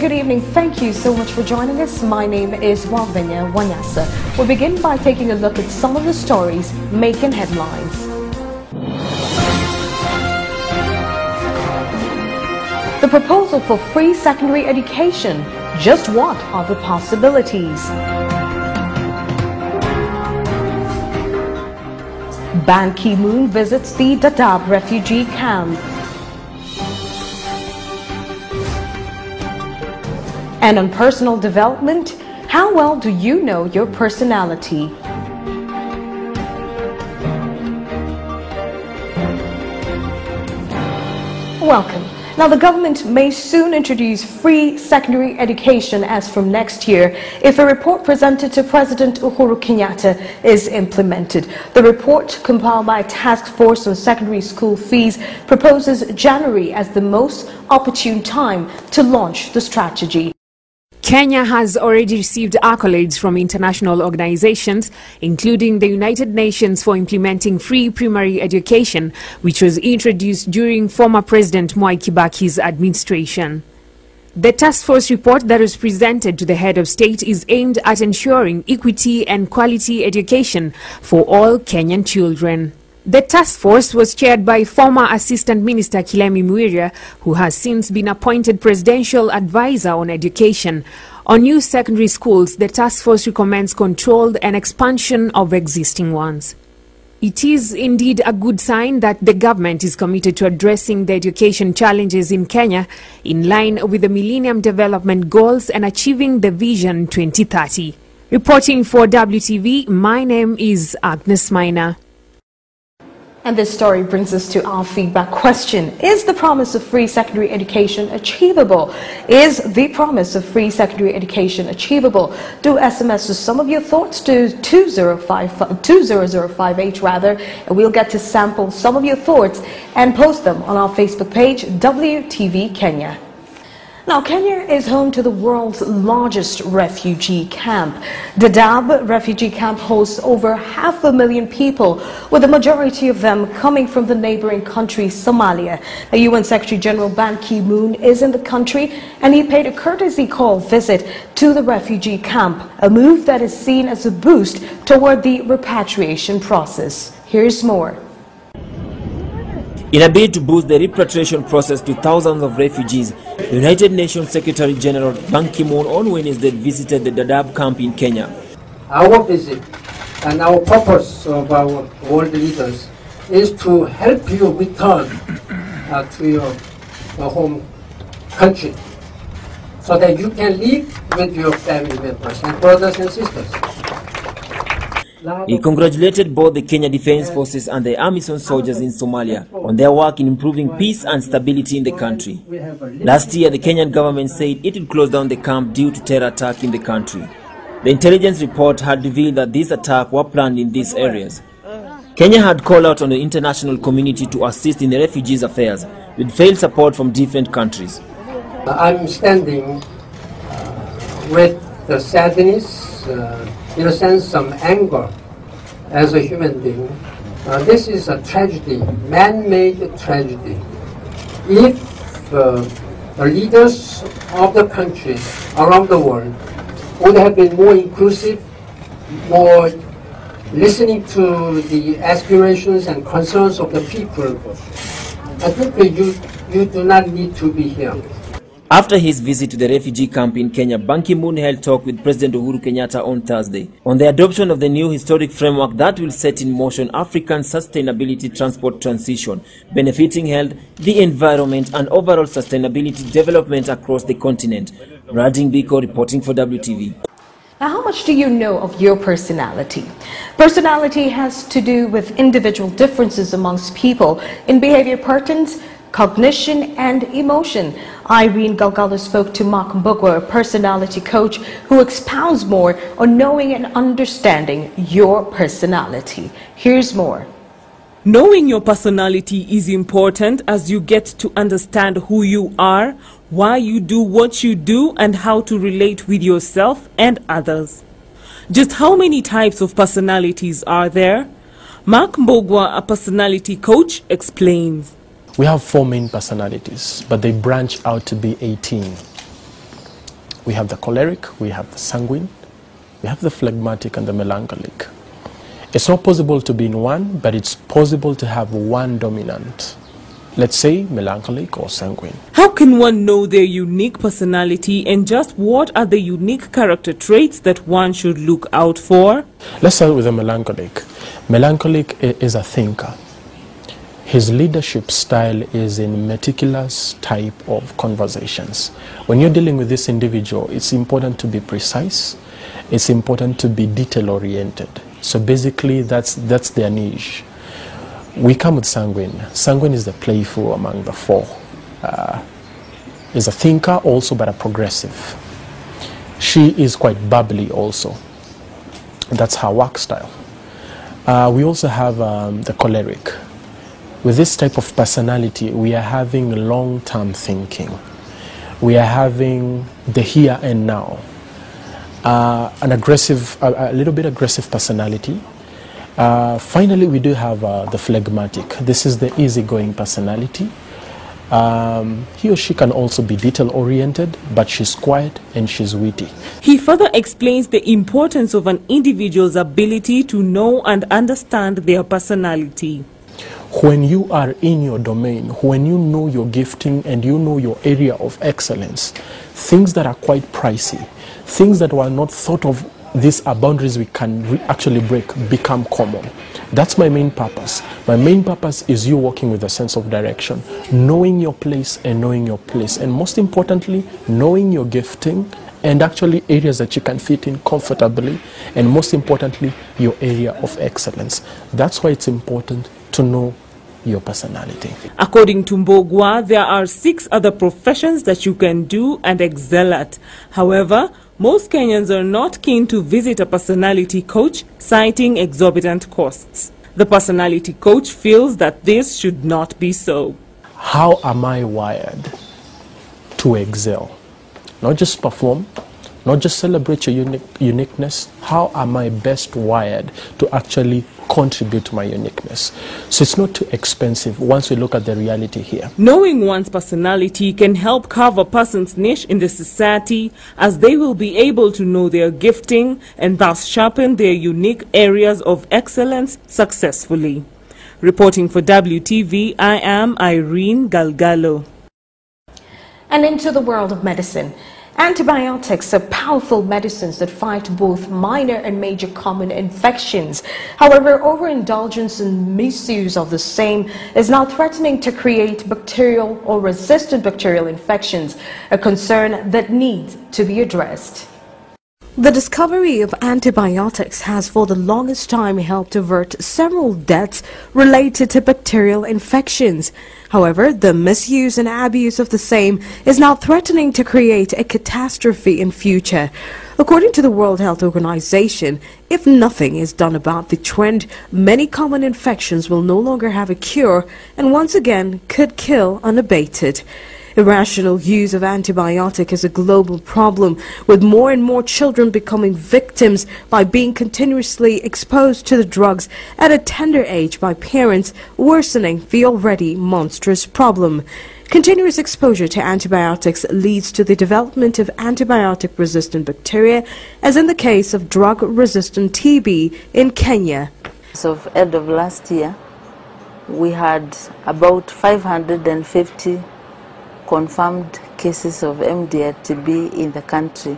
good evening. Thank you so much for joining us. My name is Wavenya Wanyasa. We'll begin by taking a look at some of the stories making headlines. The proposal for free secondary education. Just what are the possibilities? Ban Ki-moon visits the Dadaab refugee camp. And on personal development, how well do you know your personality? Welcome. Now, the government may soon introduce free secondary education as from next year if a report presented to President Uhuru Kenyatta is implemented. The report, compiled by a task force on secondary school fees, proposes January as the most opportune time to launch the strategy. Kenya has already received accolades from international organizations, including the United Nations for implementing free primary education, which was introduced during former President Mwai Kibaki's administration. The task force report that was presented to the head of state is aimed at ensuring equity and quality education for all Kenyan children. The task force was chaired by former Assistant Minister Kilemi Mwiria, who has since been appointed Presidential Advisor on Education. On new secondary schools, the task force recommends controlled and expansion of existing ones. It is indeed a good sign that the government is committed to addressing the education challenges in Kenya in line with the Millennium Development Goals and achieving the Vision 2030. Reporting for WTV, my name is Agnes Maina. And this story brings us to our feedback question. Is the promise of free secondary education achievable? Is the promise of free secondary education achievable? Do SMS us some of your thoughts to 2005H rather, and we'll get to sample some of your thoughts and post them on our Facebook page, WTV Kenya. Now, Kenya is home to the world's largest refugee camp. Dadaab refugee camp hosts over 500,000 people, with the majority of them coming from the neighboring country, Somalia. The UN Secretary General Ban Ki-moon is in the country, and he paid a courtesy call visit to the refugee camp, a move that is seen as a boost toward the repatriation process. Here's more. In a bid to boost the repatriation process to thousands of refugees, the United Nations Secretary General Ban Ki-moon on Wednesday visited the Dadaab camp in Kenya. Our visit and our purpose of our world leaders is to help you return to your home country so that you can live with your family members and brothers and sisters. He congratulated both the Kenya Defence Forces and the AMISOM soldiers in Somalia on their work in improving peace and stability in the country. Last year, the Kenyan government said it would close down the camp due to terror attack in the country. The intelligence report had revealed that these attacks were planned in these areas. Kenya had called out on the international community to assist in the refugees' affairs, with failed support from different countries. I'm standing with the sadness, in a sense, some anger as a human being. This is a tragedy, man-made tragedy. If the leaders of the country around the world would have been more inclusive, more listening to the aspirations and concerns of the people, I think you do not need to be here. After his visit to the refugee camp in Kenya, Ban Ki-moon held talk with President Uhuru Kenyatta on Thursday on the adoption of the new historic framework that will set in motion African sustainability transport transition, benefiting health, the environment and overall sustainability development across the continent. Rading Biko reporting for WTV. Now, how much do you know of your personality? Personality has to do with individual differences amongst people in behavior patterns, cognition and emotion. Irene Galgalo spoke to Mark Mbogwa, a personality coach, who expounds more on knowing and understanding your personality. Here's more. Knowing your personality is important as you get to understand who you are, why you do what you do, and how to relate with yourself and others. Just how many types of personalities are there? Mark Mbogwa, a personality coach, explains. We have 4 main personalities, but they branch out to be 18. We have the choleric, we have the sanguine, we have the phlegmatic and the melancholic. It's not possible to be in one, but it's possible to have one dominant. Let's say melancholic or sanguine. How can one know their unique personality, and just what are the unique character traits that one should look out for? Let's start with the melancholic. Melancholic is a thinker. His leadership style is in meticulous type of conversations. When you're dealing with this individual, it's important to be precise. It's important to be detail-oriented. So basically, that's their niche. We come with sanguine. Sanguine is the playful among the four. Is a thinker also, but a progressive. She is quite bubbly also. That's her work style. We also have the choleric. With this type of personality, we are having long-term thinking. We are having the here and now. An aggressive, a little bit aggressive personality. Finally, we do have the phlegmatic. This is the easygoing personality. He or she can also be detail-oriented, but she's quiet and she's witty. He further explains the importance of an individual's ability to know and understand their personality. When you are in your domain, when you know your gifting and you know your area of excellence, things that are quite pricey, things that were not thought of, these are boundaries we can actually break, become common. That's my main purpose. My main purpose is you working with a sense of direction, knowing your place and knowing your place, and most importantly, knowing your gifting and actually areas that you can fit in comfortably, and most importantly, your area of excellence. That's why it's important to know your personality. According to Mbogwa, there are 6 other professions that you can do and excel at. However, most Kenyans are not keen to visit a personality coach, citing exorbitant costs. The personality coach feels that this should not be so. How am I wired to excel? Not just perform, not just celebrate your uniqueness. How am I best wired to actually contribute to my uniqueness? So it's not too expensive once we look at the reality here. Knowing one's personality can help carve a person's niche in the society, as they will be able to know their gifting and thus sharpen their unique areas of excellence successfully. Reporting for WTV, I am Irene Galgalo. And into the world of medicine. Antibiotics are powerful medicines that fight both minor and major common infections. However, overindulgence and misuse of the same is now threatening to create bacterial or resistant bacterial infections, a concern that needs to be addressed. The discovery of antibiotics has for the longest time helped avert several deaths related to bacterial infections. However, the misuse and abuse of the same is now threatening to create a catastrophe in future. According to the World Health Organization, if nothing is done about the trend, many common infections will no longer have a cure and once again could kill unabated. Irrational use of antibiotic is a global problem, with more and more children becoming victims by being continuously exposed to the drugs at a tender age by parents, worsening the already monstrous problem. Continuous exposure to antibiotics leads to the development of antibiotic-resistant bacteria, as in the case of drug-resistant TB in Kenya. As of end of last year, we had about 550 confirmed cases of MDR-TB in the country.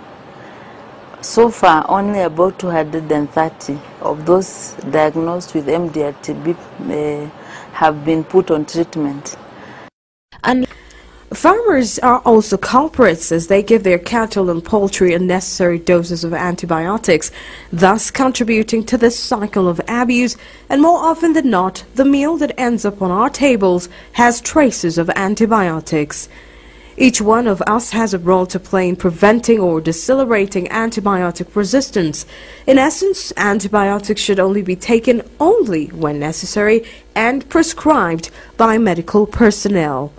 So far, only about 230 of those diagnosed with MDR-TB have been put on treatment. And farmers are also culprits, as they give their cattle and poultry unnecessary doses of antibiotics, thus contributing to this cycle of abuse. And more often than not, the meal that ends up on our tables has traces of antibiotics. Each one of us has a role to play in preventing or decelerating antibiotic resistance. In essence, antibiotics should only be taken only when necessary and prescribed by medical personnel.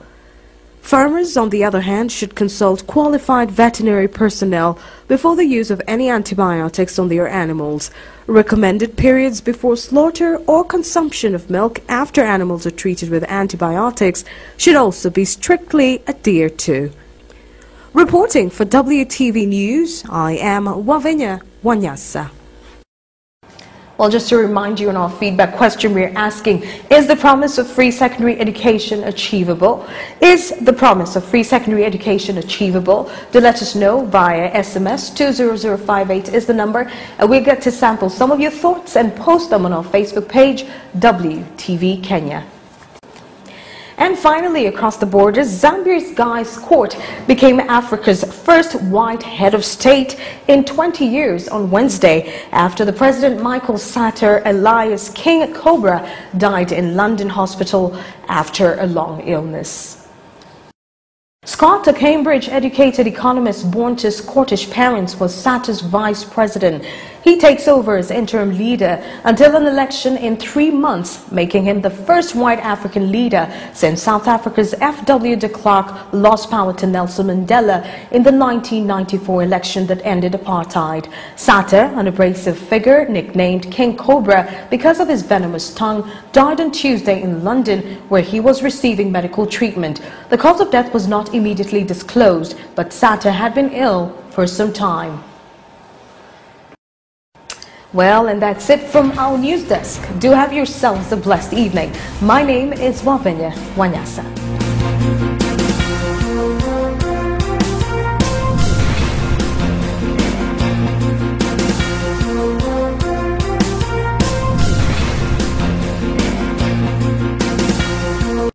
Farmers, on the other hand, should consult qualified veterinary personnel before the use of any antibiotics on their animals. Recommended periods before slaughter or consumption of milk after animals are treated with antibiotics should also be strictly adhered to. Reporting for WTV News, I am Wavinya Wanyasa. Well, just to remind you on our feedback question, we're asking, is the promise of free secondary education achievable? Is the promise of free secondary education achievable? Do let us know via SMS. 20058 is the number, and we'll get to sample some of your thoughts and post them on our Facebook page, WTV Kenya. And finally, across the borders, Zambia's Guy's Court became Africa's first white head of state in 20 years on Wednesday after the President Michael Sata Elias King Cobra died in London hospital after a long illness. Scott, a Cambridge-educated economist born to Scottish parents, was Sata's vice president. He takes over as interim leader until an election in 3 months, making him the first white African leader since South Africa's F.W. de Klerk lost power to Nelson Mandela in the 1994 election that ended apartheid. Sata, an abrasive figure nicknamed King Cobra because of his venomous tongue, died on Tuesday in London, where he was receiving medical treatment. The cause of death was not immediately disclosed, but Sata had been ill for some time. Well, and that's it from our news desk. Do have yourselves a blessed evening. My name is Wavinya Wanyasa.